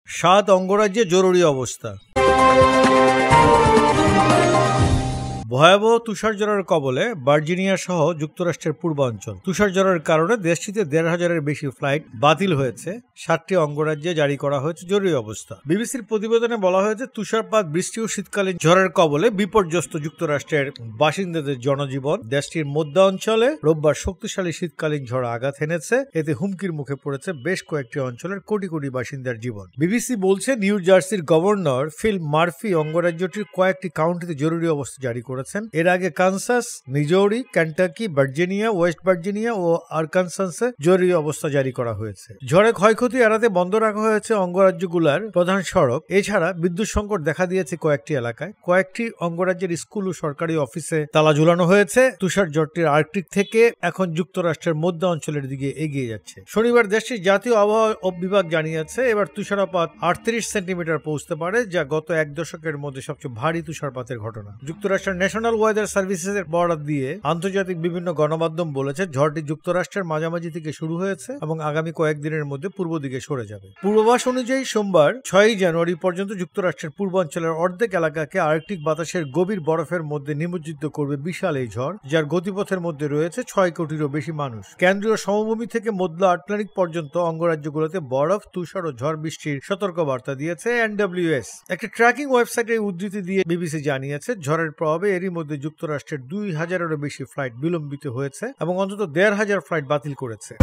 7 অঙ্গরাজ্যে জরুরি অবস্থা। ভয়াবহ তুষারঝড়ের কবলে ভার্জিনিয়া সহ যুক্তরাষ্ট্রের পূর্বাঞ্চল। তুষারঝড়ের কারণে দেশটিতে ১৫০০-এর বেশি ফ্লাইট বাতিল হয়েছে। 7টি অঙ্গরাজ্যে জারি করা হয়েছে জরুরি অবস্থা। বিবিসির প্রতিবেদনে বলা হয়েছে, তুষারপাত, বৃষ্টি ও শীতকালীন ঝড়ের কবলে বিপর্যস্ত যুক্তরাষ্ট্রের বাসিন্দাদের জনজীবন। দেশটির মধ্যাঞ্চলে রোববার শক্তিশালী শীতকালীন ঝড় আঘাত এনেছে। এতে হুমকির মুখে পড়েছে বেশ কয়েকটি অঞ্চলের কোটি কোটি বাসিন্দার জীবন। বিবিসি বলছে, নিউ জার্সির গভর্নর ফিল মার্ফি অঙ্গরাজ্যটির কয়েকটি কাউন্টিতে জরুরি অবস্থা জারি করেছেন। এর আগে Kansas, Missouri, Kentucky, Virginia, West Virginia ও আরকানসাসে জরুরি অবস্থা জারি করা হয়েছে। ঝড়ে ক্ষয়ক্ষতি এড়াতে বন্ধ রাখা হয়েছে অঙ্গরাজ্যগুলোর প্রধান সড়ক। এছাড়া বিদ্যুৎ সংকট দেখা দিয়েছে কয়েকটি এলাকায়। কয়েকটি অঙ্গরাজ্যের স্কুল ও সরকারি অফিসে তালা ঝুলানো হয়েছে। তুষার ঝড়টির আর্কটিক থেকে এখন যুক্তরাষ্ট্রের মধ্য অঞ্চলের দিকে এগিয়ে যাচ্ছে। শনিবার দেশটির জাতীয় আবহাওয়া বিভাগ জানিয়েছে, এবার তুষারপাত 38 সেন্টিমিটার পৌঁছতে পারে, যা গত এক দশকের মধ্যে সবচেয়ে ভারী তুষারপাতের ঘটনা। যুক্তরাষ্ট্রের ন্যাশনাল ওয়েদার সার্ভিসেসের বরাত দিয়ে আন্তর্জাতিক বিভিন্ন গণমাধ্যম বলেছে, ঝড়টি যুক্তরাষ্ট্রের মাঝামাঝি থেকে শুরু হয়েছে এবং আগামী কয়েকদিনের মধ্যে পূর্ব দিকে সরে যাবে। পূর্বাভাস অনুযায়ী সোমবার 6 জানুয়ারি পর্যন্ত যুক্তরাষ্ট্রের পূর্বাঞ্চলের অর্ধেক এলাকাকে আর্কটিক বাতাসের গভীর বরফের মধ্যে নিমজ্জিত করবে বিশাল এই ঝড়, যার গতিপথের মধ্যে রয়েছে 6 কোটিরও বেশি মানুষ। কেন্দ্রীয় সমভূমি থেকে মধ্য আটলান্টিক পর্যন্ত অঙ্গরাজ্যগুলোতে বরফ, তুষার ও ঝড় বৃষ্টির সতর্ক বার্তা দিয়েছে NWS। একটি ট্র্যাকিং ওয়েবসাইটে উদ্ধৃতি দিয়ে বিবিসি জানিয়েছে, ঝড়ের প্রভাবে এরই মধ্যে যুক্তরাষ্ট্রের 2000-এরও বেশি ফ্লাইট বিলম্বিত হয়েছে এবং অন্তত 1500 ফ্লাইট বাতিল করেছে।